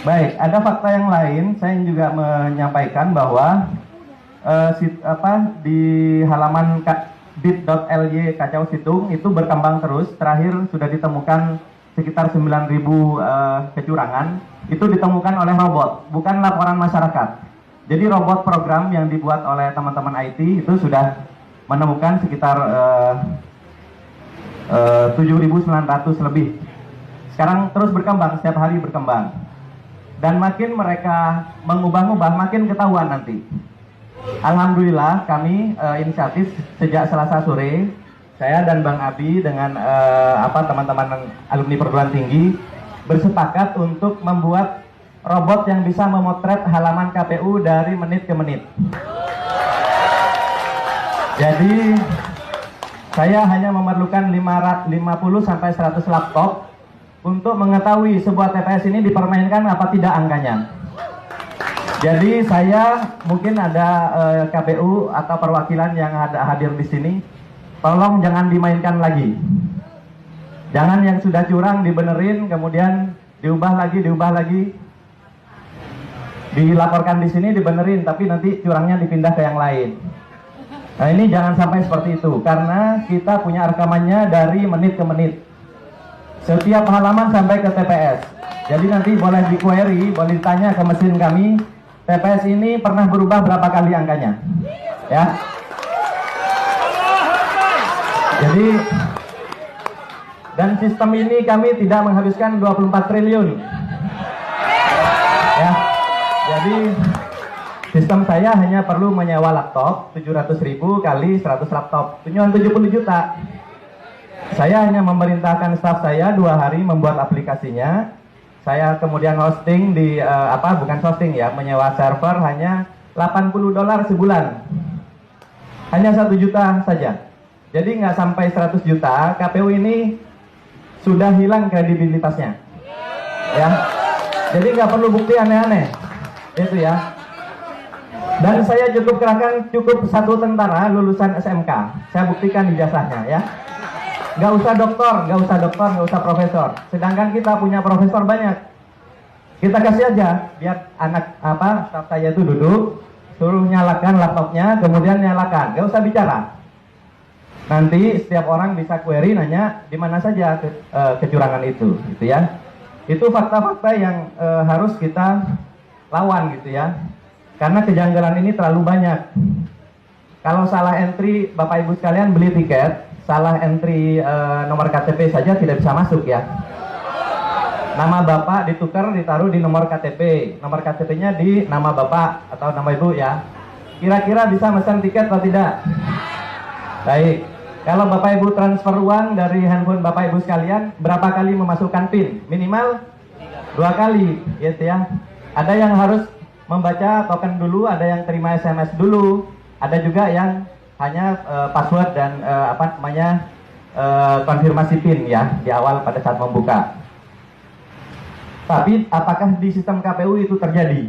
Baik, ada fakta yang lain. Saya juga menyampaikan bahwa di halaman bit.ly Kacau Situng itu berkembang terus. Terakhir sudah ditemukan sekitar 9.000 kecurangan. Itu ditemukan oleh robot, bukan laporan masyarakat. Jadi robot program yang dibuat oleh teman-teman IT itu sudah menemukan sekitar 7.900 lebih. Sekarang terus berkembang, setiap hari berkembang. Dan makin mereka mengubah-ubah, makin ketahuan nanti. Alhamdulillah kami inisiatif sejak Selasa sore, saya dan Bang Abi dengan teman-teman alumni perguruan tinggi bersepakat untuk membuat robot yang bisa memotret halaman KPU dari menit ke menit. Jadi saya hanya memerlukan 50 sampai 100 laptop untuk mengetahui sebuah TPS ini dipermainkan apa tidak angkanya. Jadi saya mungkin ada KPU atau perwakilan yang ada hadir di sini, tolong jangan dimainkan lagi. Jangan yang sudah curang dibenerin, kemudian diubah lagi, dilaporkan di sini dibenerin, tapi nanti curangnya dipindah ke yang lain. Nah ini jangan sampai seperti itu, karena kita punya rekamannya dari menit ke menit. Setiap halaman sampai ke TPS. Jadi nanti boleh di-query, boleh ditanya ke mesin kami, TPS ini pernah berubah berapa kali angkanya. Ya. Jadi, dan sistem ini kami tidak menghabiskan 24 triliun. Ya. Jadi, sistem saya hanya perlu menyewa laptop, 700.000 kali 100 laptop. Cuma 70 juta. Saya hanya memerintahkan staf saya 2 hari membuat aplikasinya. Saya kemudian hosting di bukan hosting ya, menyewa server hanya $80 sebulan. Hanya 1 juta saja. Jadi nggak sampai 100 juta, KPU ini sudah hilang kredibilitasnya. Ya. Jadi nggak perlu bukti aneh-aneh. Itu ya. Dan saya cukup kerahkan 1 tentara lulusan SMK. Saya buktikan ijazahnya ya. Nggak usah doktor, nggak usah profesor. Sedangkan kita punya profesor banyak. Kita kasih aja, biar staf saya itu duduk, suruh nyalakan laptopnya, kemudian nyalakan, nggak usah bicara. Nanti setiap orang bisa query, nanya di mana saja kecurangan itu, gitu ya. Itu fakta-fakta yang harus kita lawan, gitu ya. Karena kejanggalan ini terlalu banyak. Kalau salah entry, Bapak Ibu sekalian beli tiket, salah entry nomor KTP saja tidak bisa masuk ya. Nama Bapak ditukar, ditaruh di nomor KTP. Nomor KTP-nya di nama Bapak atau nama Ibu ya. Kira-kira bisa pesan tiket atau tidak? Baik. Kalau Bapak Ibu transfer uang dari handphone Bapak Ibu sekalian, berapa kali memasukkan PIN? Minimal 2 kali, gitu ya. Ada yang harus membaca token dulu, ada yang terima SMS dulu, ada juga yang hanya password dan konfirmasi PIN ya di awal pada saat membuka. Tapi apakah di sistem KPU itu terjadi?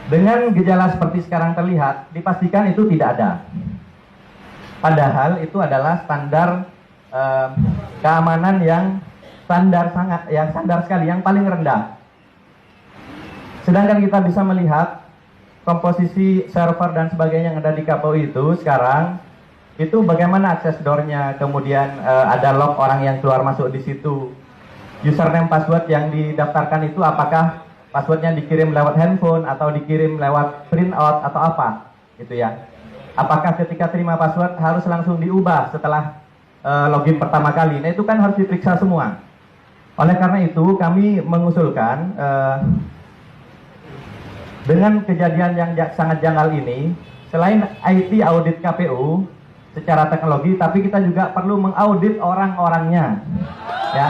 Dengan gejala seperti sekarang terlihat, dipastikan itu tidak ada. Padahal itu adalah standar keamanan yang standar sekali, yang paling rendah. Sedangkan kita bisa melihat komposisi server dan sebagainya yang ada di KPU itu sekarang, itu bagaimana akses door-nya, kemudian ada log orang yang keluar masuk di situ. Username password yang didaftarkan itu apakah passwordnya dikirim lewat handphone atau dikirim lewat printout atau apa, gitu ya. Apakah ketika terima password harus langsung diubah setelah login pertama kali? Nah itu kan harus diperiksa semua. Oleh karena itu kami mengusulkan dengan kejadian yang sangat janggal ini, selain IT audit KPU secara teknologi, tapi kita juga perlu mengaudit orang-orangnya. Ya.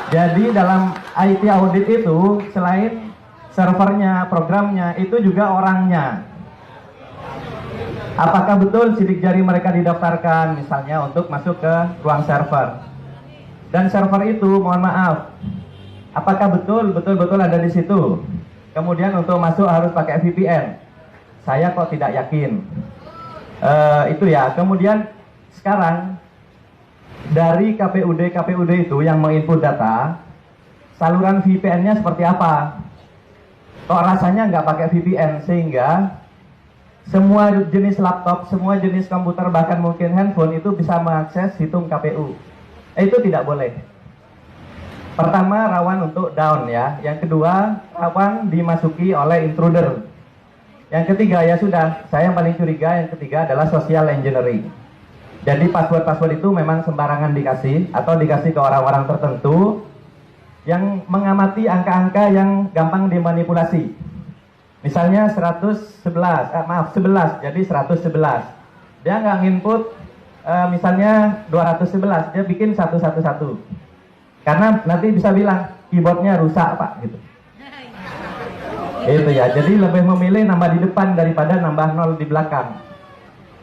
Jadi dalam IT audit itu selain servernya, programnya, itu juga orangnya. Apakah betul sidik jari mereka didaftarkan misalnya untuk masuk ke ruang server? Dan server itu, mohon maaf, apakah betul ada di situ? Kemudian untuk masuk harus pakai VPN. Saya kok tidak yakin. Itu ya. Kemudian sekarang dari KPUD itu yang menginput data, saluran VPN-nya seperti apa? Kok rasanya nggak pakai VPN, sehingga semua jenis laptop, semua jenis komputer, bahkan mungkin handphone itu bisa mengakses situng KPU. Itu tidak boleh. Pertama, rawan untuk down ya. Yang kedua, rawan dimasuki oleh intruder. Yang ketiga, ya sudah, saya yang paling curiga, yang ketiga adalah social engineering. Jadi password-password itu memang sembarangan dikasih atau dikasih ke orang-orang tertentu yang mengamati angka-angka yang gampang dimanipulasi. Misalnya 11, jadi 111. Dia nggak nginput misalnya 211, dia bikin 111. Karena nanti bisa bilang keyboardnya rusak Pak gitu. Itu ya, jadi lebih memilih nambah di depan daripada nambah 0 di belakang.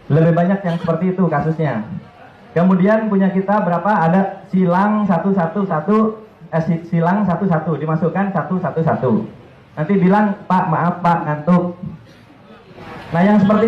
Lebih banyak yang seperti itu kasusnya. Kemudian punya kita berapa? Ada silang 111, silang 11 dimasukkan 111. Nanti bilang Pak maaf Pak ngantuk. Nah yang seperti